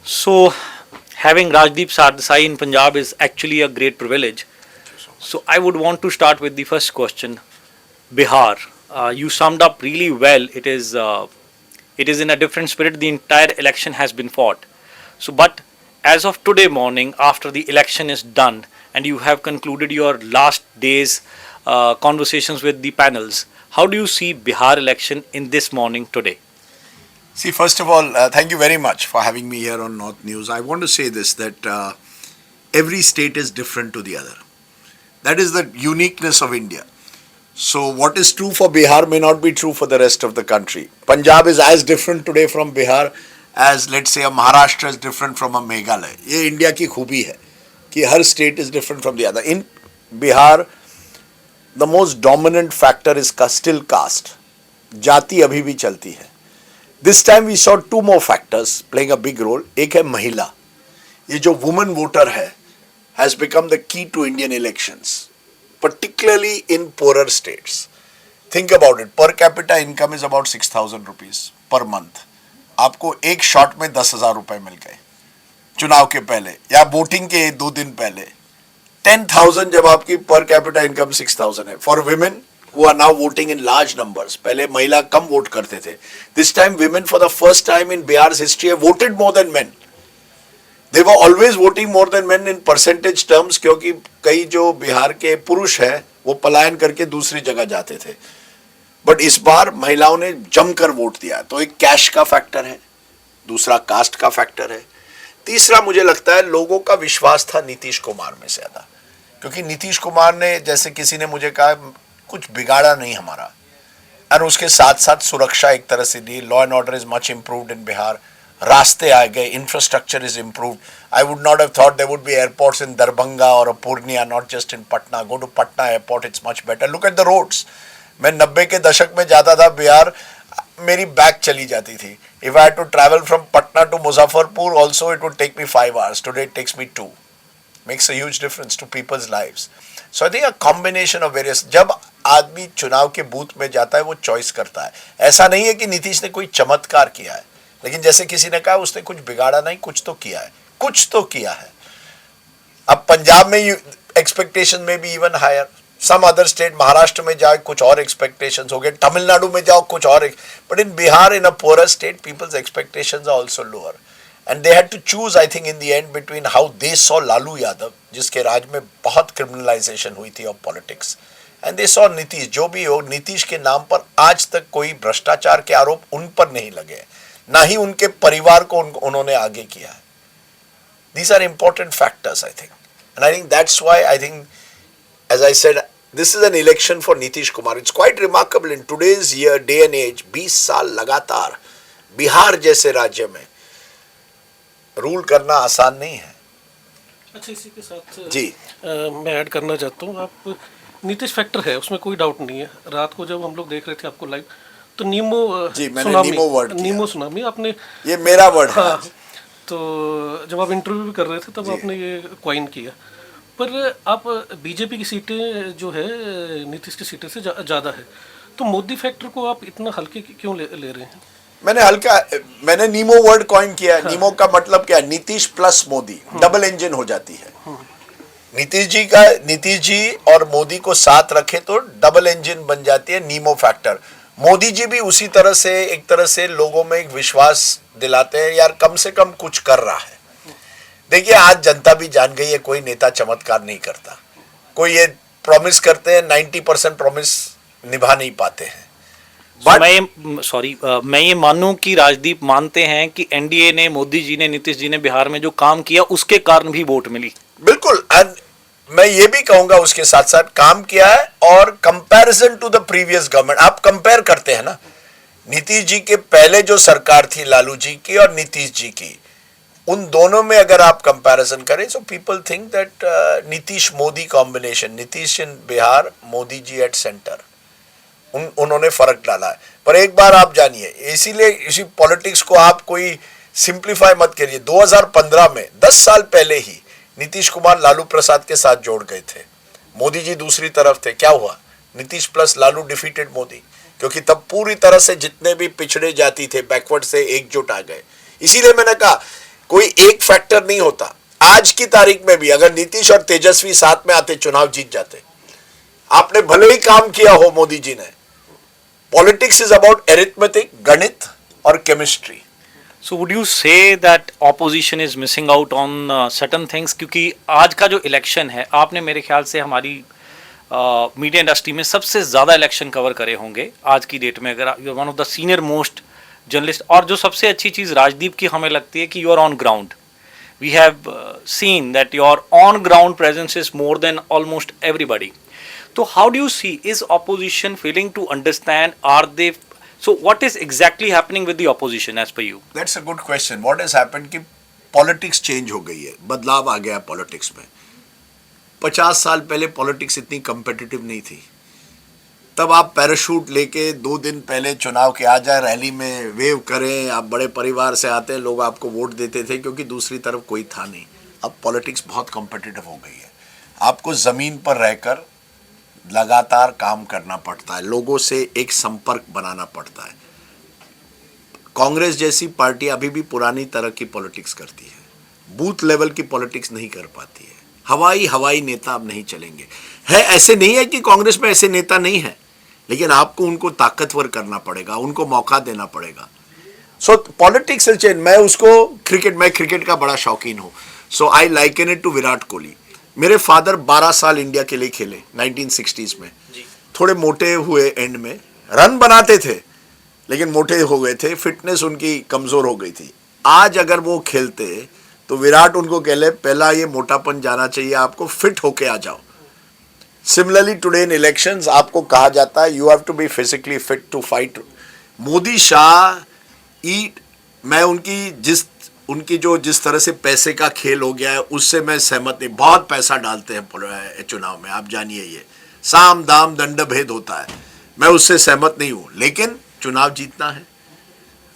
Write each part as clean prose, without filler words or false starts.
So, having Rajdeep Sardesai in Punjab is actually a great privilege. So, I would want to start with the first question. Bihar, you summed up really well. It is in a different spirit. The entire election has been fought. So, but as of today morning, after the election is done, and you have concluded your last day's conversations with the panels, how do you see Bihar election in this morning today? See, first of all, thank you very much for having me here on North News. I want to say this that every state is different to the other. That is the uniqueness of India. So, what is true for Bihar may not be true for the rest of the country. Punjab is as different today from Bihar as, let's say, a Maharashtra is different from a Meghalaya. ये India की खूबी है कि हर state is different from the other. In Bihar, the most dominant factor is still caste. जाति अभी भी चलती है. This time we saw two more factors playing a big role. एक है महिला. ये जो woman voter है has become the key to Indian elections, particularly in poorer states. Think about it. Per capita income is about 6,000 rupees per month. आपको एक shot में 10,000 रुपए मिल गए चुनाव के पहले या वोटिंग के 2 दिन पहले. 10,000 जब आपकी per capita income 6,000 है. For women who are now voting in large numbers. पहले महिला कम वोट करते थे. This time women for the first time in Bihar's history have voted more than men. They were always voting more than men in percentage terms क्योंकि कई जो बिहार के पुरुष हैं वो पलायन करके दूसरी जगह जाते थे. बट इस बार महिलाओं ने जमकर वोट दिया. तो एक कैश का फैक्टर है, दूसरा कास्ट का फैक्टर है, तीसरा मुझे लगता है लोगों का विश्वास था नीतीश कुमार में से ज्यादा. क्योंकि नीतीश कुमार ने, जैसे किसी ने मुझे कहा, कुछ बिगाड़ा नहीं हमारा. और उसके साथ साथ सुरक्षा एक तरह से दी. Law and order is much improved in Bihar. रास्ते आ गए, infrastructure is improved. I would not have thought there would be airports in Darbhanga और Purnia, not just in Patna. Go to Patna airport, it's much better. Look at the roads. मैं 90 के दशक में जाता था बिहार, मेरी बैग चली जाती थी. If I had to travel from Patna to Muzaffarpur also it would take me 5 hours. Today it takes me 2. Makes a huge difference to people's lives. So I think a combination of various. जब आदमी चुनाव के booth में जाता है वो choice करता है. ऐसा नहीं है कि नीतीश ने कोई चमत्कार किया है, लेकिन जैसे किसी ने कहा उसने कुछ बिगाड़ा नहीं, कुछ तो किया है, कुछ तो किया है. अब पंजाब में एक्सपेक्टेशन में भी even higher. Some other state, Maharashtra में जाओ कुछ और एक्सपेक्टेशंस हो गए, तमिलनाडु में जाओ कुछ और. But in Bihar, in a poor state, peoples expectations are also lower. And they had to choose, I think, in the end between how they saw Lalu Yadav, जिसके राज में बहुत criminalization हुई थी of politics, and they saw Nitish. जो भी हो, नीतीश के नाम पर आज तक कोई भ्रष्टाचार के आरोप उन पर नहीं लगे, ना ही उनके परिवार को उन्होंने आगे किया है. These are important factors, I think, and I think that's why I think, as I said, this is an election for Nitish Kumar. It's quite remarkable in today's year, day and age. 20 साल लगातार बिहार जैसे राज्य में rule करना आसान नहीं है. अच्छा, इसी के साथ जी मैं ऐड करना चाहता हूँ. आप नीतीश फैक्टर है, उसमें कोई डाउट नहीं है. रात को जब हम लोग देख रहे थे आपको लाइव, तो नीमो जी, मैंने नीमो वर्ड किया. नीमो सुनामी आपने, ये मेरा वर्ड है. हाँ, तो जब आप इंटरव्यू भी कर रहे थे तब आपने ये क्वाइन किया. पर आप बीजेपी की सीटें जो है नीतीश की सीटें से ज़्यादा है, तो मोदी फैक्टर को आप इतना हल्के क्यों ले रहे हैं? मैंने नीमो वर्ड कॉइन किया है. नीमो का मतलब क्या है? Nitish plus Modi, double engine हो जाती है. नीतीश जी और मोदी को साथ रखे तो डबल इंजन बन जाती है नीमो फैक्टर. मोदी जी भी उसी तरह से, एक तरह से लोगों में एक विश्वास दिलाते हैं, यार कम से कम कुछ कर रहा है. देखिए, आज जनता भी जान गई है कोई नेता चमत्कार नहीं करता. कोई ये प्रॉमिस करते हैं, 90% प्रॉमिस निभा नहीं पाते हैं. मैं ये मानूं कि राजदीप मानते हैं कि एनडीए ने, मोदी जी ने, नीतीश जी ने बिहार में जो काम किया उसके कारण भी वोट मिली. बिल्कुल. मैं ये भी कहूंगा उसके साथ साथ काम किया है. और comparison to the previous government, आप कंपेयर करते हैं ना, नीतीश जी के पहले जो सरकार थी लालू जी की और नीतीश जी की, उन दोनों में अगर आप कंपैरिजन करें, so people think that Nitish Modi combination, Nitish in Bihar, Modi ji at centre, उन्होंने फर्क डाला है. पर एक बार आप जानिए, इसीलिए इसी पॉलिटिक्स को आप कोई सिंप्लीफाई मत करिए. 2015 में, 10 साल पहले ही नीतीश कुमार लालू प्रसाद के साथ जोड़ गए थे. मोदी जी दूसरी तरफ थे. क्या हुआ? Nitish plus Lalu defeated Modi. क्योंकि तब पूरी तरह से जितने भी पिछड़े जाति थे बैकवर्ड से एकजुट आ गए. इसीलिए मैंने कहा कोई एक फैक्टर नहीं होता। आज की तारीख में भी अगर नीतीश और तेजस्वी साथ में आते, चुनाव जीत जाते। आपने भले ही काम किया हो मोदी जी ने, पॉलिटिक्स इज अबाउट एरिथमेटिक, गणित और chemistry. So would you say that opposition is missing out on certain things? क्योंकि आज का जो इलेक्शन है, आपने मेरे ख्याल से हमारी मीडिया इंडस्ट्री में सबसे ज़्यादा इलेक्शन कवर करे होंगे आज की डेट में, अगर you are one of the senior most journalist. और जो सबसे अच्छी चीज़ राजदीप की हमें लगती है कि you are on ground. We have seen that your on ground presence is more than almost everybody. तो how do you see, is opposition failing to understand, are they, so what is exactly happening with the opposition as per you? That's a good question. What has happened कि politics change हो गई है, बदलाव आ गया politics में। 50 साल पहले politics इतनी कम्पिटिटिव नहीं थी। तब आप पैराशूट लेके 2 दिन पहले चुनाव के आ जाए, रैली में वेव करें, आप बड़े परिवार से आते हैं, लोग आपको वोट देते थे क्योंकि दूसरी तरफ कोई था नहीं। अब पॉलिटिक्स बहुत कम्पिटिटिव हो गई है। आपको ज़मीन पर रहकर लगातार काम करना पड़ता है, लोगों से एक संपर्क बनाना पड़ता है। कांग्रेस जैसी पार्टी अभी भी पुरानी तरह की पॉलिटिक्स करती है, बूथ लेवल की पॉलिटिक्स नहीं कर पाती है। हवाई नेता अब नहीं चलेंगे। है, ऐसे नहीं है कि कांग्रेस में ऐसे नेता नहीं है, लेकिन आपको उनको ताकतवर करना पड़ेगा, उनको मौका देना पड़ेगा। So politics change. मैं क्रिकेट का बड़ा शौकीन हूँ। So I liken it to Virat Kohli. मेरे फादर 12 साल इंडिया के लिए खेले 1960s में। थोड़े मोटे हुए एंड में, रन बनाते थे लेकिन मोटे हो गए थे, फिटनेस उनकी कमजोर हो गई थी। आज अगर वो खेलते तो विराट उनको कह ले, पहला ये मोटापन जाना चाहिए, आपको फिट होके आ जाओ। सिमिलरली टुडे इन इलेक्शंस आपको कहा जाता है you have to be physically fit to fight. Modi Shah मैं उनकी जिस तरह से पैसे का खेल हो गया है उससे मैं सहमत नहीं। बहुत पैसा डालते हैं चुनाव में, आप जानिए, ये साम दाम दंड भेद होता है, मैं उससे सहमत नहीं हूं। लेकिन चुनाव जीतना है।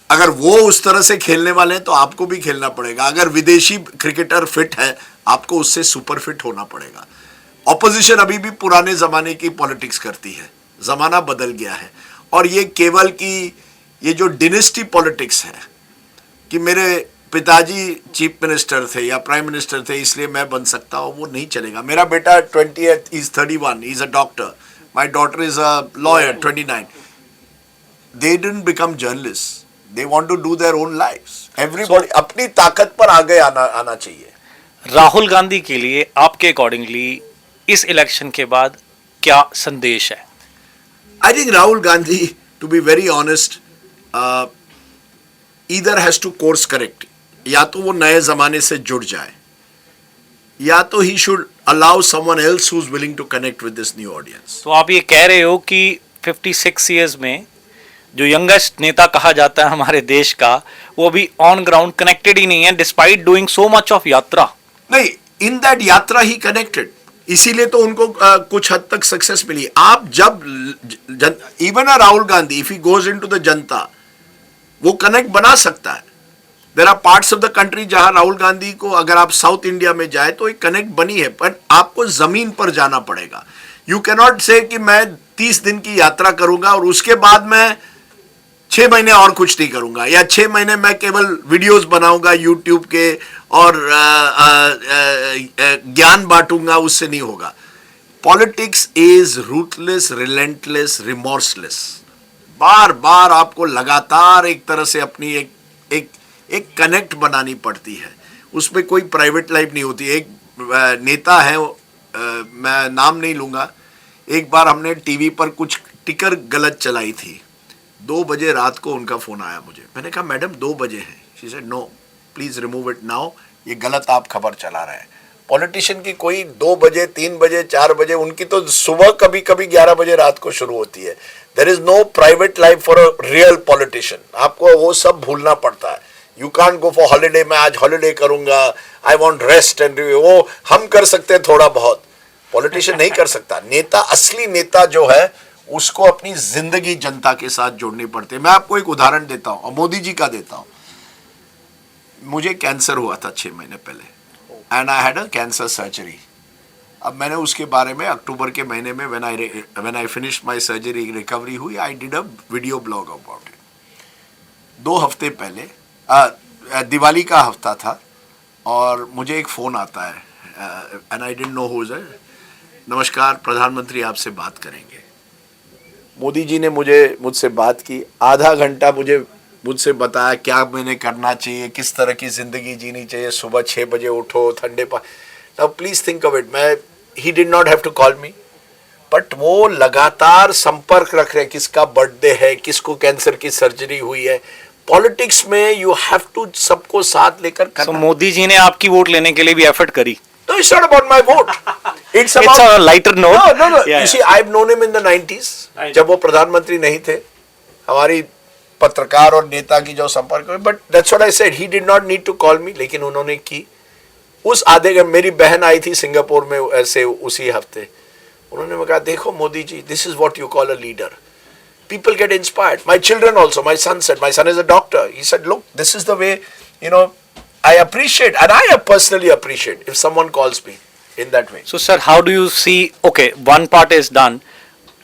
अगर वो उस तरह से खेलने वाले हैं तो आपको भी खेलना पड़ेगा। अगर विदेशी क्रिकेटर फिट है, आपको उससे सुपर फिट होना पड़ेगा। ऑपोजिशन अभी भी पुराने जमाने की पॉलिटिक्स करती है, जमाना बदल गया है। और ये केवल की ये जो डिनेस्टी पॉलिटिक्स है कि मेरे पिताजी चीफ मिनिस्टर थे या प्राइम मिनिस्टर थे इसलिए मैं बन सकता हूँ, वो नहीं चलेगा। मेरा बेटा 20 is 31, is a doctor, my daughter is a lawyer 29। They didn't become journalist, they want to do their own lives. Everybody अपनी ताकत पर आगे आना चाहिए। राहुल गांधी के लिए आपके अकॉर्डिंगली इस इलेक्शन के बाद क्या संदेश है? I think Rahul Gandhi, to be very honest, either has to course correct. या तो वो नए जमाने से जुड़ जाए, या तो he should allow someone else who is willing to connect with this new audience. तो आप ये कह रहे हो कि 56 इयर्स में जो यंगेस्ट नेता कहा जाता है हमारे देश का, वो अभी ऑन ग्राउंड कनेक्टेड ही नहीं है, despite doing so much of यात्रा। नहीं, इन दैट यात्रा ही कनेक्टेड, इसीलिए तो उनको कुछ हद तक सक्सेस मिली। आप जब even a Rahul Gandhi if he goes into the जनता, वो कनेक्ट बना सकता है। There are parts of the country जहां राहुल गांधी को, अगर आप साउथ इंडिया में जाए तो एक कनेक्ट बनी है, पर आपको जमीन पर जाना पड़ेगा। यू कैन नॉट से कि मैं 30 दिन की यात्रा करूंगा और उसके बाद मैं 6 महीने और कुछ नहीं करूंगा, या 6 महीने मैं केवल वीडियोस बनाऊंगा यूट्यूब के और ज्ञान बांटूंगा, उससे नहीं होगा। Politics is ruthless, relentless, remorseless. बार बार आपको लगातार एक तरह से अपनी एक कनेक्ट बनानी पड़ती है, उसमें कोई प्राइवेट लाइफ नहीं होती। एक नेता है, मैं नाम नहीं लूंगा, एक बार हमने टीवी पर कुछ टिकर गलत चलाई थी, 2 बजे रात को उनका फोन आया मुझे। मैंने कहा मैडम 2 बजे है। She said no please remove it now, ये गलत आप खबर चला रहे हैं। पॉलिटिशियन की कोई 2 बजे 3 बजे 4 बजे, उनकी तो सुबह कभी कभी 11 बजे रात को शुरू होती है। There is no private life for a real politician. आपको वो सब भूलना पड़ता है। You can't go for holiday, मैं आज हॉलीडे करूंगा, आई वॉन्ट रेस्ट एंड वो हम कर सकते हैं थोड़ा बहुत, पॉलिटिशियन नहीं कर सकता। नेता, असली नेता जो है, उसको अपनी जिंदगी जनता के साथ जोड़नी पड़ती है। मैं आपको एक उदाहरण देता हूं, और मोदी जी का देता हूं। मुझे कैंसर हुआ था 6 महीने पहले, and I had a cancer surgery. अब मैंने उसके बारे में अक्टूबर के महीने में when I finish my surgery, recovery हुई, I did a video blog about it. 2 हफ्ते पहले दिवाली का हफ्ता था और मुझे एक फ़ोन आता है and I didn't know who is it. नमस्कार प्रधानमंत्री आपसे बात करेंगे। मोदी जी ने मुझसे बात की, आधा घंटा मुझसे बताया क्या मैंने करना चाहिए, किस तरह की ज़िंदगी जीनी चाहिए, सुबह 6 बजे उठो, ठंडे now please think of it, he did not have to call me, but वो लगातार संपर्क रख रहे हैं, किसका बर्थडे है, किसको कैंसर की सर्जरी हुई है। पॉलिटिक्स में यू हैव टू सबको साथ लेकर So, करना। मोदी जी ने आपकी वोट लेने के लिए भी एफर्ट करी. No, it's not about my vote. It's about It's a lighter note. No. Yeah, You see, I've known him in the 90s. जब वो प्रधानमंत्री नहीं थे, हमारी पत्रकार और नेता की जो संपर्क हुई, but that's what I said. He did not need to call me, लेकिन उन्होंने की। उस आधे मेरी बहन आई थी सिंगापुर में ऐसे उसी हफ्ते, उन्होंने मुझे कहा देखो Modi ji, this is what you call a leader. People get inspired. My children also. My son said, my son is a doctor. He said, look, this is the way, I appreciate, and I personally appreciate if someone calls me in that way. So, sir, how do you see? Okay, one part is done.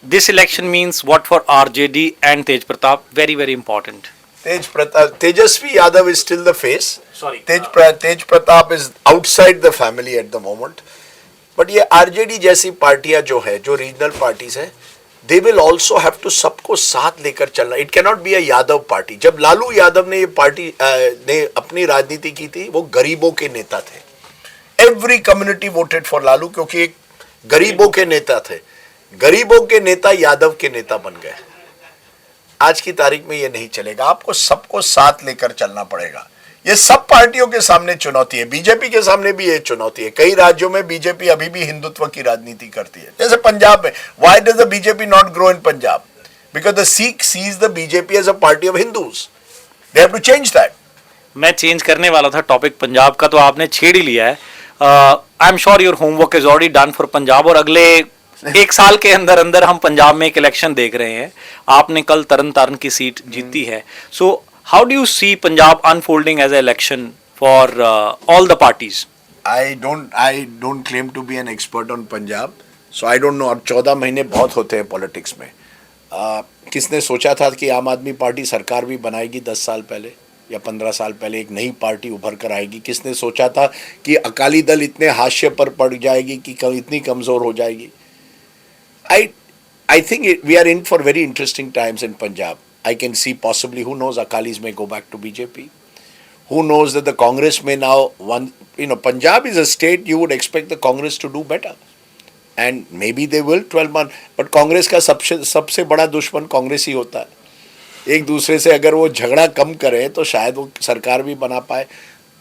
This election means what for RJD and Tej Pratap? Very, very important. Tejasvi Yadav is still the face. Sorry. Tej Pratap is outside the family at the moment. But ये RJD जैसी पार्टियां जो है, जो regional parties है, they will also have to सबको साथ लेकर चलना. It cannot be a Yadav party. जब लालू यादव ने ये पार्टी ने अपनी राजनीति की थी, वो गरीबों के नेता थे. Every community voted for Lalu क्योंकि एक गरीबों के नेता थे. गरीबों के नेता यादव के नेता बन गए. आज की तारीख में ये नहीं चलेगा. आपको सबको साथ लेकर चलना पड़ेगा. ये सब पार्टियों के सामने चुनौती है. बीजेपी के सामने भी ये चुनौती है. कई राज्यों में बीजेपी अभी भी हिंदुत्व की राजनीति करती है. जैसे पंजाब में, why does the BJP not grow in Punjab? Because the Sikh sees the BJP as a party of Hindus. They have to change that. मैं चेंज करने वाला था टॉपिक पंजाब का, तो आपने छेड़ ही लिया है. I am sure your homework is already done for Punjab, और अगले एक साल के अंदर अंदर हम पंजाब में एक इलेक्शन देख रहे हैं. आपने कल तरन तारण की सीट जीती है. सो how do you see Punjab unfolding as an election for all the parties? I don't claim to be an expert on Punjab, so I don't know. अब 14 महीने बहुत होते हैं पॉलिटिक्स में. किसने सोचा था कि आम आदमी पार्टी सरकार भी बनाएगी 10 साल पहले या 15 साल पहले, एक नई पार्टी उभर कर आएगी? किसने सोचा था कि अकाली दल इतने हाशिए पर पड़ जाएगी कि इतनी कमज़ोर हो जाएगी? I think we are in for very interesting times in Punjab. I can see possibly, who knows, Akalis may go back to BJP. Who knows that the Congress may now, Punjab is a state you would expect the Congress to do better. And maybe they will 12 months. But Congress का सबसे बड़ा दुश्मन कांग्रेस ही होता है. एक दूसरे से अगर वो झगड़ा कम करे तो शायद वो सरकार भी बना पाए.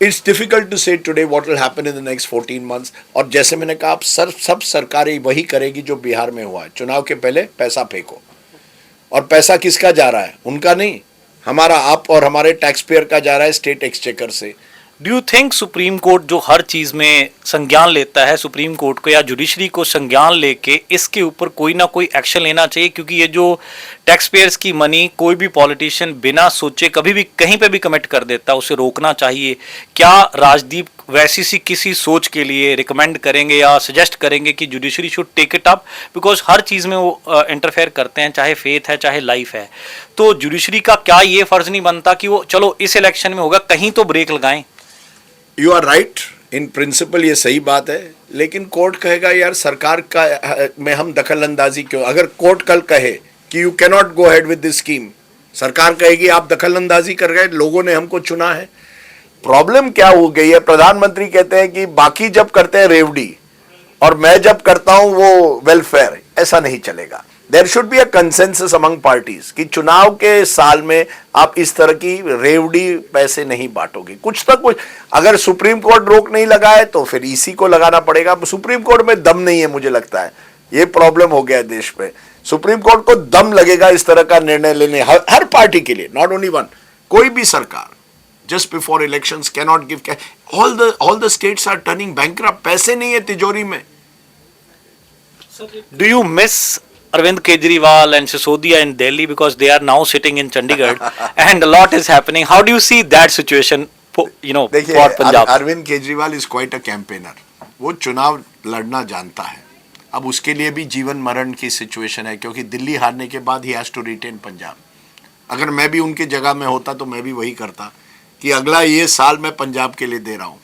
It's difficult to say today what will happen in the next 14 months. और जैसे मैंने कहा, आप सब सरकारें वही करेगी जो बिहार में हुआ है. चुनाव के पहले पैसा फेंको, और पैसा किसका जा रहा है? उनका नहीं, हमारा, आप और हमारे टैक्स पेयर का जा रहा है स्टेट एक्सचेकर से. Do you think supreme court जो हर चीज में संज्ञान लेता है, सुप्रीम कोर्ट को या जुडिशरी को संज्ञान लेके इसके ऊपर कोई ना कोई एक्शन लेना चाहिए? क्योंकि ये जो टैक्स पेयर्स की मनी कोई भी पॉलिटिशियन बिना सोचे कभी भी कहीं पे भी कमिट कर देता है, उसे रोकना चाहिए. क्या राजदीप वैसी सी किसी सोच के लिए रिकमेंड करेंगे या सजेस्ट करेंगे कि judiciary should take it up? Because हर चीज में वो इंटरफेयर करते हैं, चाहे फेथ है चाहे लाइफ है. तो जुडिशरी का क्या ये फर्ज नहीं बनता कि वो चलो इस इलेक्शन में होगा, कहीं तो ब्रेक लगाएं? You are right in principle, ये सही बात है. लेकिन कोर्ट कहेगा यार सरकार का में हम दखल अंदाजी क्यों? अगर कोर्ट कल कहे कि you can not go head with this scheme, सरकार कहेगी आप दखल अंदाजी कर गए, लोगों ने हमको चुना है. प्रॉब्लम क्या हो गई है? प्रधानमंत्री कहते हैं कि बाकी जब करते हैं रेवड़ी और मैं जब करता हूं वो वेलफेयर. ऐसा नहीं चलेगा. There should be a consensus among parties कि चुनाव के साल में आप इस तरह की रेवड़ी पैसे नहीं बांटोगे. कुछ तक कुछ, अगर सुप्रीम कोर्ट रोक नहीं लगाए तो फिर ईसी को लगाना पड़ेगा. सुप्रीम कोर्ट में दम नहीं है, मुझे लगता है ये प्रॉब्लम हो गया देश में. सुप्रीम कोर्ट को दम लगेगा इस तरह का निर्णय लेने हर पार्टी के लिए, नॉट ओनली वन. कोई भी सरकार just before elections cannot give cash. All the states are turning bankrupt. पैसे नहीं है तिजोरी में. Do you miss Arvind Kejriwal and Sisodia in Delhi because they are now sitting in Chandigarh and a lot is happening? How do you see that situation for Punjab? Arvind Kejriwal is quite a campaigner. वो चुनाव लड़ना जानता है. अब उसके लिए भी जीवन मरण की सिचुएशन है क्योंकि दिल्ली हारने के बाद he has to retain Punjab. अगर मैं भी उनके जगह में होता तो मैं भी वही करता. कि अगला ये साल मैं पंजाब के लिए दे रहा हूँ,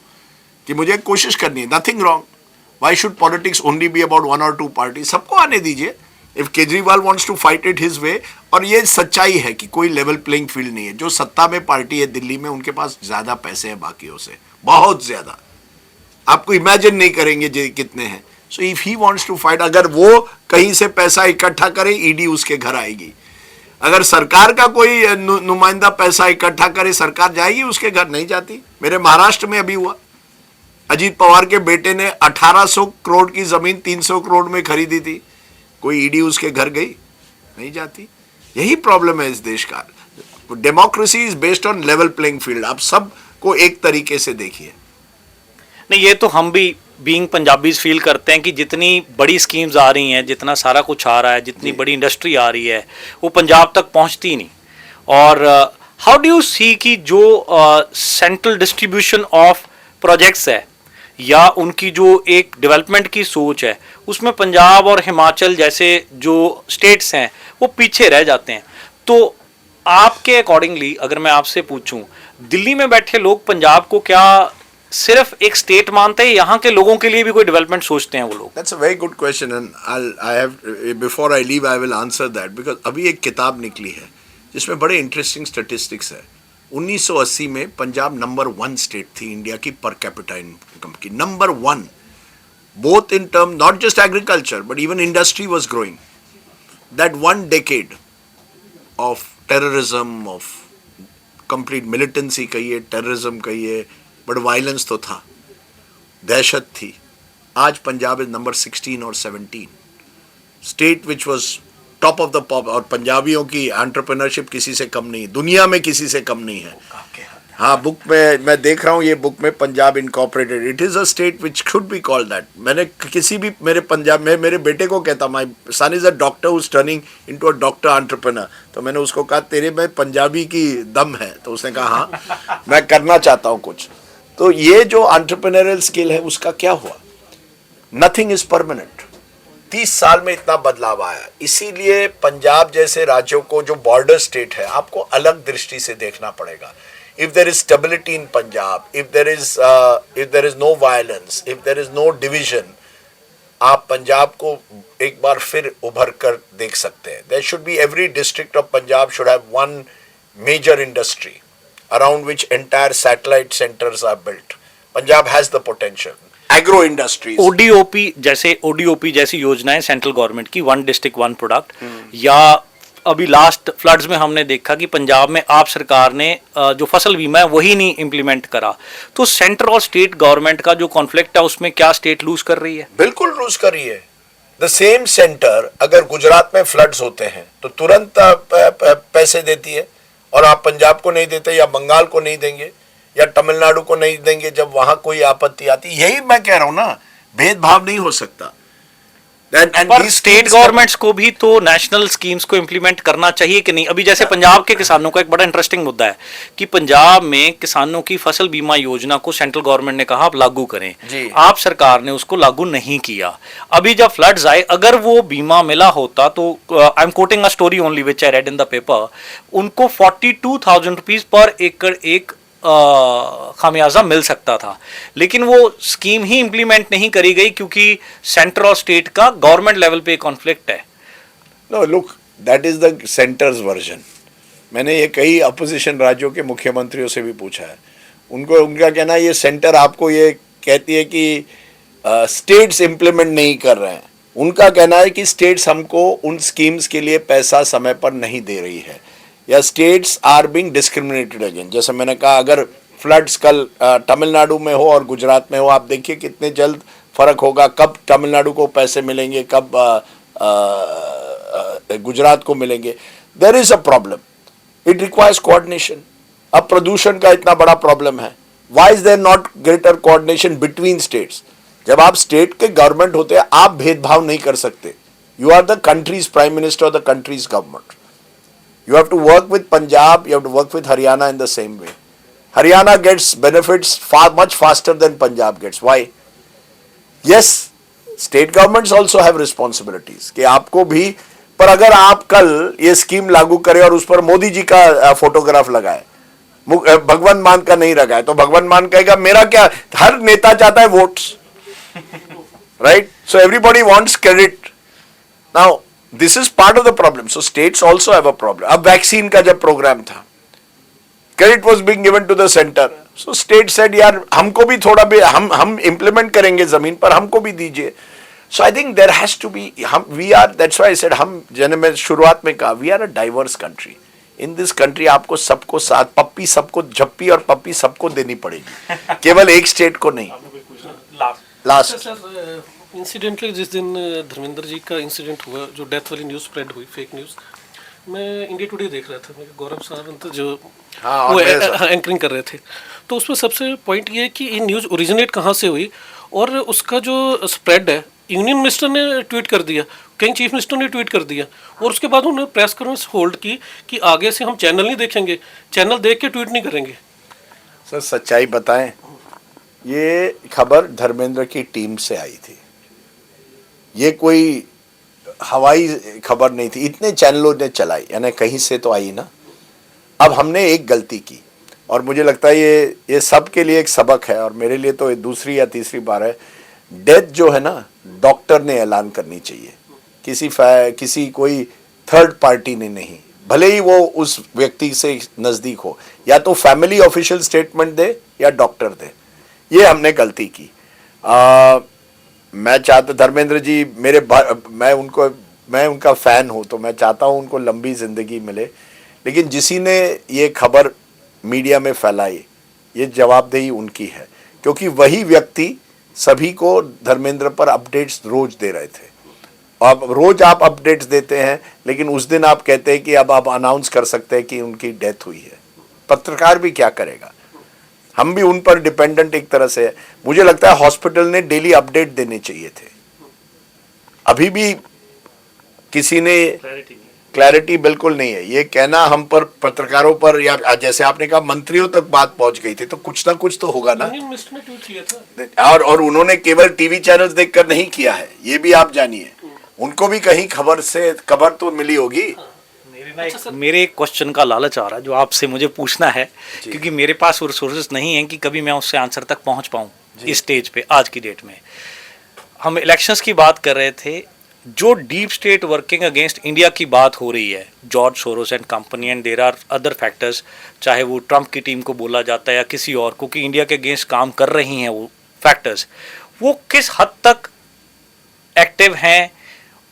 कि मुझे कोशिश करनी है, nothing wrong. Why should politics only be about one और टू पार्टी? सबको आने दीजिए. If Kejriwal wants to fight it his way. और ये सच्चाई है कि कोई लेवल प्लेइंग फील्ड नहीं है. जो सत्ता में पार्टी है दिल्ली में, उनके पास ज्यादा पैसे हैं बाकियों से, बहुत ज्यादा. आपको इमेजिन नहीं करेंगे कितने हैं. So if he wants to fight, अगर वो कहीं से पैसा इकट्ठा करे, ईडी उसके घर आएगी. अगर सरकार का कोई नुमाइंदा पैसा इकट्ठा करे, सरकार जाएगी उसके घर? नहीं जाती. मेरे महाराष्ट्र में अभी हुआ, अजीत पवार के बेटे ने 1800 करोड़ की जमीन 300 करोड़ में खरीदी थी. कोई ईडी उसके घर गई? नहीं जाती. यही प्रॉब्लम है इस देश का. Democracy is based on level playing field. आप सबको एक तरीके से देखिए. नहीं, ये तो हम भी बीइंग पंजाबीज फील करते हैं कि जितनी बड़ी स्कीम्स आ रही हैं, जितना सारा कुछ आ रहा है, जितनी बड़ी इंडस्ट्री आ रही है, वो पंजाब तक पहुंचती ही नहीं. और हाउ डू यू सी कि जो सेंट्रल डिस्ट्रीब्यूशन ऑफ प्रोजेक्ट्स है या उनकी जो एक डेवलपमेंट की सोच है, उसमें पंजाब और हिमाचल जैसे जो स्टेट्स हैं वो पीछे रह जाते हैं. तो आपके अकॉर्डिंगली अगर मैं आपसे पूछूं, दिल्ली में बैठे लोग पंजाब को क्या सिर्फ एक स्टेट मानते हैं, यहाँ के लोगों के लिए भी कोई डेवलपमेंट सोचते हैं वो लोग? That's a very good question and I have before I leave I will answer that because अभी एक किताब निकली है जिसमें बड़े इंटरेस्टिंग स्टैटिस्टिक्स है. 1980 में पंजाब नंबर 1 स्टेट थी इंडिया की पर कैपिटा इनकम की. Number 1, both in term not just agriculture but even industry was growing. That 1 decade of terrorism, of complete militancy कहिए, टेररिज्म कहिए, बट वायलेंस तो था, दहशत थी. आज पंजाब इज नंबर 16 और 17 state which was top of the pop. और पंजाबियों की एंटरप्रेन्योरशिप किसी से कम नहीं, दुनिया में किसी से कम नहीं है. हाँ, बुक में मैं देख रहा हूँ, ये बुक में Punjab incorporated, it is a state which should be called that. मैंने किसी भी मेरे पंजाब में मेरे बेटे को कहता, my son is a doctor who is turning into a doctor entrepreneur. तो मैंने उसको कहा तेरे में पंजाबी की दम है? तो उसने कहा हाँ, मैं करना चाहता हूँ कुछ. तो ये जो एंटरप्रेन्योरियल स्किल है उसका क्या हुआ? Nothing is permanent. 30 साल में इतना बदलाव आया. इसीलिए पंजाब जैसे राज्यों को, जो बॉर्डर स्टेट है, आपको अलग दृष्टि से देखना पड़ेगा. If there is stability in Punjab, if there is no violence, if there is no division, आप पंजाब को एक बार फिर उभर कर देख सकते हैं. There should be every district of Punjab should have one major industry around which entire satellite centers are built. Punjab has the potential. Agro industries. ODOP जैसी योजनाएं सेंट्रल गवर्नमेंट की, 1 डिस्ट्रिक्ट 1 प्रोडक्ट, या अभी लास्ट फ्लड्स में हमने देखा कि पंजाब में आप सरकार ने जो फसल बीमा है वही नहीं इम्प्लीमेंट करा. तो सेंट्रल और स्टेट गवर्नमेंट का जो कॉन्फ्लिक्ट है उसमें क्या स्टेट लूज कर रही है? बिल्कुल लूज कर रही है. द सेम सेंटर अगर गुजरात में फ्लड्स होते हैं तो तुरंत पैसे देती है, और आप पंजाब को नहीं देते या बंगाल को नहीं देंगे या तमिलनाडु को नहीं देंगे जब वहां कोई आपत्ति आती. यही मैं कह रहा हूं ना, भेदभाव नहीं हो सकता. पर स्टेट गवर्नमेंट्स को भी तो नेशनल स्कीम्स को इम्प्लीमेंट करना चाहिए कि नहीं? अभी जैसे पंजाब के किसानों का एक बड़ा इंटरेस्टिंग मुद्दा है कि पंजाब में किसानों की फसल बीमा योजना को सेंट्रल गवर्नमेंट ने कहा आप लागू करें, आप सरकार ने उसको लागू नहीं किया. अभी जब फ्लड्स आए, अगर वो बीमा मिला होता तो I am quoting a story only which I read in the paper, उनको 42,000 रुपीज पर एकड़ एक खामियाजा मिल सकता था. लेकिन वो स्कीम ही इंप्लीमेंट नहीं करी गई क्योंकि सेंटर और स्टेट का गवर्नमेंट लेवल पे कॉन्फ्लिक्ट है. No, look, that is the centre's version. मैंने ये कई अपोजिशन राज्यों के मुख्यमंत्रियों से भी पूछा है. उनका कहना है ये सेंटर आपको ये कहती है कि स्टेट्स इंप्लीमेंट नहीं कर रहे हैं. उनका कहना है कि स्टेट्स हमको उन स्कीम्स के लिए पैसा समय पर नहीं दे रही है, या states are being discriminated again. जैसे मैंने कहा, अगर फ्लड्स कल तमिलनाडु में हो और गुजरात में हो, आप देखिए कितने जल्द फर्क होगा. कब तमिलनाडु को पैसे मिलेंगे, कब गुजरात को मिलेंगे. There is a problem. It requires coordination. अब प्रदूषण का इतना बड़ा प्रॉब्लम है. Why is there not greater coordination between states? जब आप स्टेट के गवर्नमेंट होते हैं, आप भेदभाव नहीं कर सकते. You are the country's prime minister, the country's government. You have to work with Punjab, you have to work with Haryana in the same way. Haryana gets benefits much faster than Punjab gets. Why? Yes, state governments also have responsibilities. कि आपको भी, पर अगर आप कल ये scheme लागू करें और उस पर मोदी जी का फोटोग्राफ लगाए, भगवंत मान का नहीं रखा है, तो भगवंत मान कहेगा मेरा क्या, हर नेता चाहता है votes, right? So everybody wants credit. Now this is part of the problem. So states also have a problem. अब वैक्सीन का जब प्रोग्राम था, credit was being given to the centre. So state said यार हमको भी थोड़ा भी, हम इम्प्लीमेंट करेंगे जमीन पर, हमको भी दीजिए. So I think there has to be, हम we are, that's why I said, हम जैसे मैं शुरुआत में कहा, we are a diverse country. In this country आपको सबको साथ, पप्पी सबको, झप्पी और पप्पी सबको देनी पड़ेगी, केवल एक स्टेट को नहीं. लास्ट सर, इंसिडेंटली जिस दिन धर्मेंद्र जी का इंसिडेंट हुआ, जो डेथ वाली न्यूज़ स्प्रेड हुई, फेक न्यूज़, मैं इंडिया टुडे देख रहा था, मैं गौरव सावंत जो वो एंकरिंग कर रहे थे, तो उसमें सबसे पॉइंट ये है कि ये न्यूज़ ओरिजिनेट कहाँ से हुई, और उसका जो स्प्रेड है, यूनियन मिनिस्टर ने ट्वीट कर दिया, कहीं चीफ मिनिस्टर ने ट्वीट कर दिया, और उसके बाद उन्होंने प्रेस कॉन्फ्रेंस होल्ड की कि आगे से हम चैनल नहीं देखेंगे, चैनल देख के ट्वीट नहीं करेंगे. सर सच्चाई बताएं, ये खबर धर्मेंद्र की टीम से आई थी, ये कोई हवाई खबर नहीं थी. इतने चैनलों ने चलाई, यानी कहीं से तो आई ना. अब हमने एक गलती की, और मुझे लगता है ये सब के लिए एक सबक है, और मेरे लिए तो ये दूसरी या तीसरी बार है. डेथ जो है ना, डॉक्टर ने ऐलान करनी चाहिए, किसी कोई थर्ड पार्टी ने नहीं, भले ही वो उस व्यक्ति से नज़दीक हो, या तो फैमिली ऑफिशियल स्टेटमेंट दे या डॉक्टर दे. ये हमने गलती की. मैं चाहता, धर्मेंद्र जी मैं उनका फैन हूँ, तो मैं चाहता हूँ उनको लंबी जिंदगी मिले, लेकिन जिसी ने ये खबर मीडिया में फैलाई, ये जवाबदेही उनकी है, क्योंकि वही व्यक्ति सभी को धर्मेंद्र पर अपडेट्स रोज दे रहे थे. अब रोज आप अपडेट्स देते हैं, लेकिन उस दिन आप कहते हैं कि अब आप अनाउंस कर सकते हैं कि उनकी डेथ हुई है. पत्रकार भी क्या करेगा, हम भी उन पर डिपेंडेंट एक तरह से है. मुझे लगता है हॉस्पिटल ने डेली अपडेट देने चाहिए थे. अभी भी किसी ने क्लैरिटी बिल्कुल नहीं है. ये कहना हम पर, पत्रकारों पर, या जैसे आपने कहा मंत्रियों तक बात पहुंच गई थी, तो कुछ ना कुछ तो होगा ना. यूनियन मिनिस्टर ने ट्वीट किया था, और उन्होंने केवल टीवी चैनल्स देखकर नहीं किया है, ये भी आप जानिए. उनको भी कहीं खबर तो मिली होगी. मेरे एक क्वेश्चन का लालच आ रहा है जो आपसे मुझे पूछना है, क्योंकि मेरे पास वो रिसोर्सेज नहीं हैं कि कभी मैं उससे आंसर तक पहुंच पाऊं इस स्टेज पे. आज की डेट में हम इलेक्शंस की बात कर रहे थे, जो deep state working against India की बात हो रही है, George Soros and company, and there are other factors, चाहे वो ट्रंप की टीम को बोला जाता है या किसी और को, कि इंडिया के अगेंस्ट काम कर रही हैं वो फैक्टर्स, वो किस हद तक एक्टिव हैं,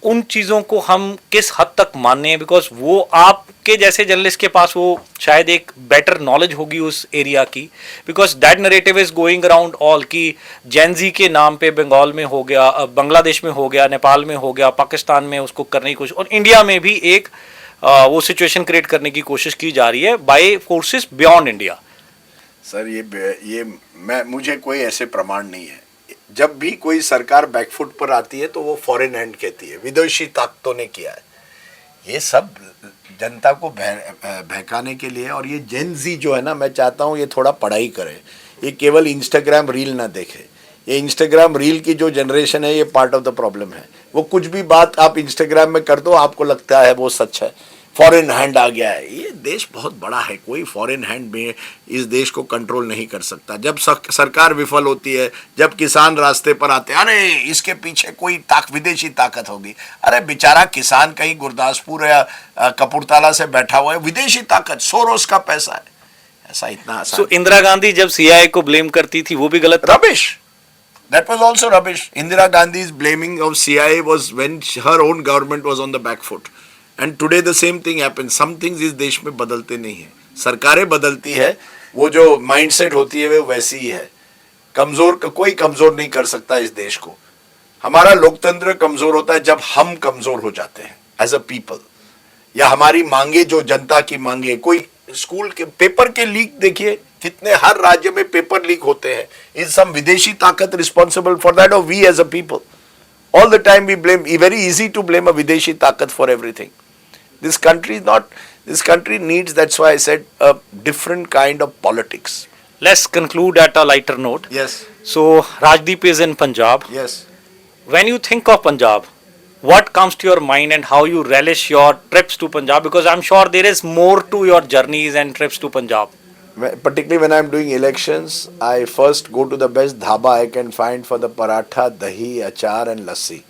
उन चीज़ों को हम किस हद तक मानने हैं, बिकॉज वो आपके जैसे जर्नलिस्ट के पास वो शायद एक बेटर नॉलेज होगी उस एरिया की, because that narrative is going around all, कि जेनजी के नाम पे बंगाल में हो गया, बांग्लादेश में हो गया, नेपाल में हो गया, पाकिस्तान में उसको करने की कोशिश, और इंडिया में भी एक वो सिचुएशन क्रिएट करने की कोशिश की जा रही है by forces beyond India. Sir मुझे कोई ऐसे प्रमाण नहीं है. जब भी कोई सरकार बैकफुट पर आती है तो वो फॉरेन हैंड कहती है, विदेशी ताकतों ने किया है. ये सब जनता को बहकाने के लिए. और ये जेन जी जो है ना, मैं चाहता हूँ ये थोड़ा पढ़ाई करे, ये केवल इंस्टाग्राम रील ना देखे. ये इंस्टाग्राम रील की जो जनरेशन है, ये पार्ट ऑफ द प्रॉब्लम है. वो कुछ भी बात आप इंस्टाग्राम में कर दो, आपको लगता है वो सच है, फॉरेन हैंड आ गया है. ये देश बहुत बड़ा है, कोई फॉरेन हैंड में इस देश को कंट्रोल नहीं कर सकता. जब सरकार विफल होती है, जब किसान रास्ते पर आते हैं, अरे इसके पीछे कोई विदेशी ताकत होगी. अरे बेचारा किसान कहीं गुरदासपुर या कपूरथला से बैठा हुआ है, विदेशी ताकत, सोरोस का पैसा है. ऐसा इतना आसान. सो इंदिरा गांधी जब सीआईए को ब्लेम करती थी, वो भी गलत, rubbish. That was also rubbish. Indira Gandhi's blaming of CIA was when her own government was on the back foot. And today the same thing happens. Some things इस देश में बदलते नहीं हैं. सरकारें बदलती है, वो जो माइंडसेट होती है वो वैसी ही है. कोई कमजोर नहीं कर सकता इस देश को. हमारा लोकतंत्र कमजोर होता है जब हम कमजोर हो जाते हैं एज अ पीपल, या हमारी मांगे जो जनता की मांगे. कोई स्कूल के पेपर के लीक देखिए, कितने हर राज्य में पेपर लीक होते हैं. इज सम विदेशी ताकत रिस्पॉन्सिबल फॉर दैट, और we as a people? All the time we blame, very easy to blame a Videshi takat for everything. This country is not, this country needs, that's why I said, a different kind of politics. Let's conclude at a lighter note. Yes. So Rajdeep is in Punjab. Yes. When you think of Punjab, what comes to your mind and how you relish your trips to Punjab? Because I'm sure there is more to your journeys and trips to Punjab. particularly when I'm doing elections, I first go to the best dhaba I can find for the paratha, dahi, achar and lassi.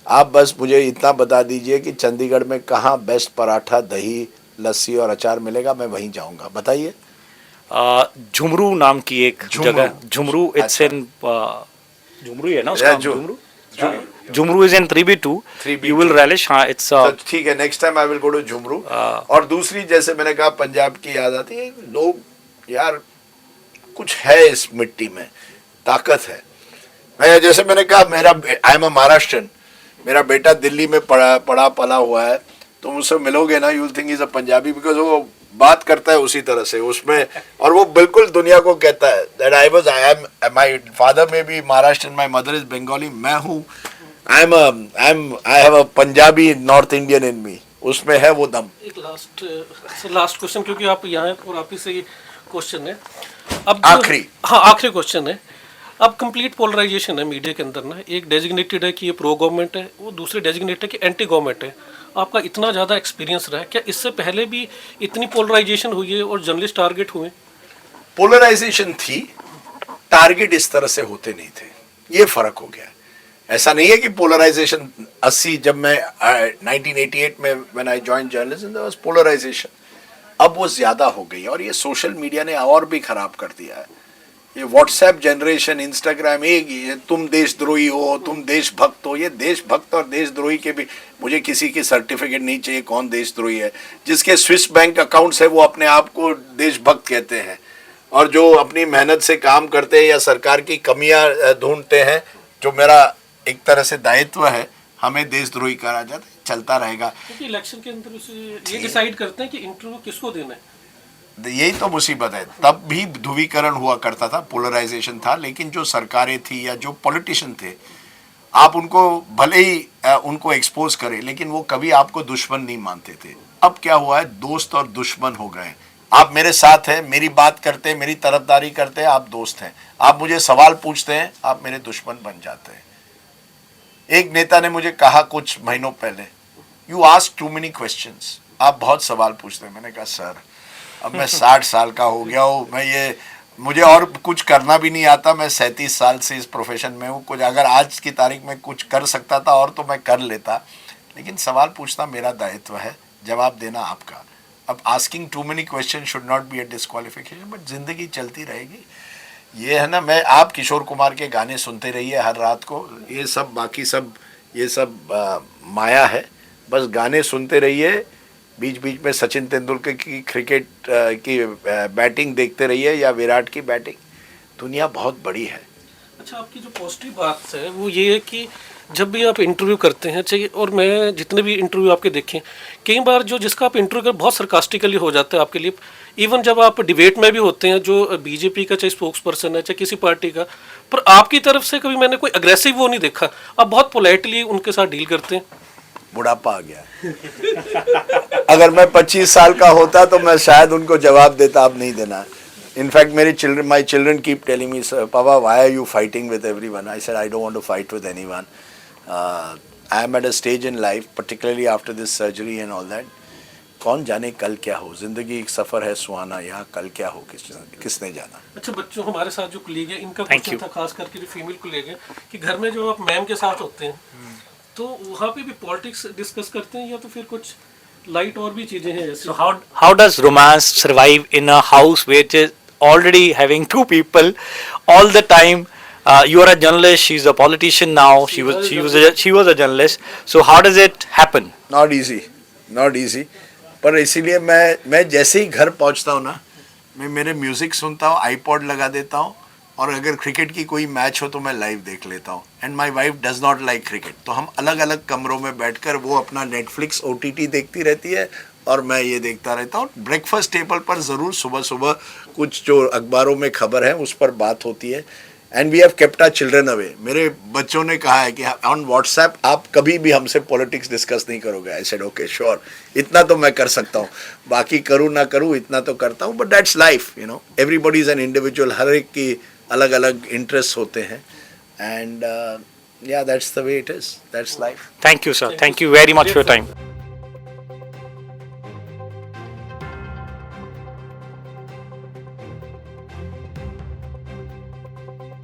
आप बस मुझे इतना बता दीजिए कि चंडीगढ़ में कहाँ best paratha, दही, लस्सी और अचार मिलेगा, मैं वहीं जाऊंगा. बताइए. झुमरू नाम की एक झुमरू. जगह, झुमरू, इट्स अच्छा. इन झुमरू ही है ना उसका नाम? Jhumru. Jhumru is in 3B2. 3B2. You will relish. हाँ, इट्स तो ठीक है, next time I will go to Jhumru. और दूसरी, जैसे मैंने कहा, पंजाब की याद आती है. लोग यार कुछ है इस मिट्टी में, ताकत है. मैं जैसे मैंने कहा, मेरा आई एम अ महाराष्ट्रन. मेरा बेटा दिल्ली में पड़ा पला हुआ है. तो मुझसे मिलोगे ना, you will think is a Punjabi, because वो बात करता है उसी तरह से उसमें. और वो बिल्कुल दुनिया को कहता है that I am my father में भी Maharashtrian, my mother is Bengali. मैं हूँ, I have a Punjabi north Indian in me. उसमें है वो दम. एक लास्ट क्वेश्चन, क्योंकि आप यहाँ हैं और आप ही से क्वेश्चन है अब. आखिरी. हाँ, आखिरी क्वेश्चन है. अब कंप्लीट पोलराइजेशन है मीडिया के अंदर ना. एक डेजिग्नेटेड है कि ये प्रो गवर्नमेंट है, वो दूसरे डेजिग्नेटेड है कि एंटी गवर्नमेंट है. आपका इतना ज़्यादा एक्सपीरियंस रहा है, क्या इससे पहले भी इतनी पोलराइजेशन हुई है और जर्नलिस्ट टारगेट हुए? पोलराइजेशन थी, टारगेट इस तरह से होते नहीं थे. ये फर्क हो गया. ऐसा नहीं है कि पोलराइजेशन 80, जब मैं 1988 में when I join journalism, there was polarisation. अब वो ज्यादा हो गई और ये सोशल मीडिया ने और भी खराब कर दिया है. ये व्हाट्सएप जनरेशन, इंस्टाग्राम, ये तुम देशद्रोही हो, तुम देशभक्त हो. ये देशभक्त और देशद्रोही के भी, मुझे किसी की सर्टिफिकेट नहीं चाहिए कौन देशद्रोही है. जिसके स्विस बैंक अकाउंट्स है वो अपने आप को देशभक्त कहते हैं, और जो अपनी मेहनत से काम करते हैं या सरकार की कमियां ढूंढते हैं, जो मेरा एक तरह से दायित्व है, हमें देशद्रोही कहा जाता है. चलता रहेगा. क्योंकि इलेक्शन के अंदर ये डिसाइड करते हैं कि इंटरव्यू किसको देना है. यही तो मुसीबत है. तब भी ध्रुवीकरण हुआ करता था, पोलराइजेशन था, लेकिन जो सरकारें थी या जो पॉलिटिशियन थे, आप उनको भले ही उनको एक्सपोज करें, लेकिन वो कभी आपको दुश्मन नहीं मानते थे. अब क्या हुआ है, दोस्त और दुश्मन हो गए. आप मेरे साथ हैं, मेरी बात करते हैं, मेरी तरफदारी करते हैं, आप दोस्त हैं. आप मुझे सवाल पूछते हैं, आप मेरे दुश्मन बन जाते हैं. एक नेता ने मुझे कहा कुछ महीनों पहले, you ask too many questions. आप बहुत सवाल पूछते हैं. मैंने कहा सर, अब मैं 60 साल का हो गया हूँ, मुझे और कुछ करना भी नहीं आता. मैं 37 साल से इस प्रोफेशन में हूँ. कुछ अगर आज की तारीख में कुछ कर सकता था और तो मैं कर लेता, लेकिन सवाल पूछना मेरा दायित्व है, जवाब देना आपका. अब asking too many question should not be a disqualification, but जिंदगी चलती रहेगी. ये है ना. मैं, आप किशोर कुमार के गाने सुनते रहिए हर रात को. ये सब बाकी सब, ये सब माया है. बस गाने सुनते रहिए, बीच बीच में सचिन तेंदुलकर की क्रिकेट की बैटिंग देखते रहिए या विराट की बैटिंग. दुनिया बहुत बड़ी है. अच्छा, आपकी जो पॉजिटिव बात है वो ये है कि जब भी आप इंटरव्यू करते हैं, चाहिए, और मैं जितने भी इंटरव्यू आपके देखे, कई बार जो जिसका आप इंटरव्यू कर बहुत सरकास्टिकली हो जाता है आपके लिए. इवन जब आप डिबेट में भी होते हैं, जो बीजेपी का चाहे स्पोक्स पर्सन है चाहे किसी पार्टी का, पर आपकी तरफ से कभी मैंने कोई अग्रेसिव वो नहीं देखा. आप बहुत पोलाइटली उनके साथ डील करते हैं. बुढ़ापा आ गया. अगर मैं 25 साल का होता तो मैं शायद उनको जवाब देता, अब नहीं देना. इनफैक्ट मेरे my children keep telling me, पापा why are you fighting with everyone. I said I don't want to fight with anyone. I am at a stage in life, particularly after this surgery and all that. कौन जाने कल क्या हो. जिंदगी एक सफर है सुहाना, यहाँ कल क्या हो किसने जाना. अच्छा, बच्चों हमारे साथ जो कुलीग है, इनका क्वेश्चन था, खास करके जो फीमेल कुलीग है, कि घर में जो आप मैम के साथ होते हैं, तो वहाँ पे भी पॉलिटिक्स डिस्कस करते हैं या तो फिर कुछ लाइट और भी चीजें हैं जैसे. So how does romance survive in a house which is already having two people all the time? You are a journalist, she's a politician now. She was a journalist. So how does it happen? Not easy. पर इसीलिए मैं जैसे ही घर पहुंचता हूँ ना, मैं मेरे म्यूजिक सुनता हूँ, आईपॉड लगा देता हूँ, और अगर क्रिकेट की कोई मैच हो तो मैं लाइव देख लेता हूँ. And my wife does not like cricket. तो हम अलग अलग कमरों में बैठकर, वो अपना नेटफ्लिक्स OTT देखती रहती है और मैं ये देखता रहता हूँ. ब्रेकफास्ट टेबल पर ज़रूर सुबह सुबह कुछ जो अखबारों में खबर है उस पर बात होती है. And we have kept our children away. मेरे बच्चों ने कहा है कि ऑन व्हाट्सएप आप कभी भी हमसे पॉलिटिक्स डिस्कस नहीं करोगे. I said okay sure. इतना तो मैं कर सकता हूँ, बाकी करूँ ना करूँ इतना तो करता हूँ. But that's life, you know. Everybody is an individual. हर एक की अलग अलग इंटरेस्ट होते हैं. And yeah, that's the way it is. That's life. Thank you, sir. Thank you very much for your time.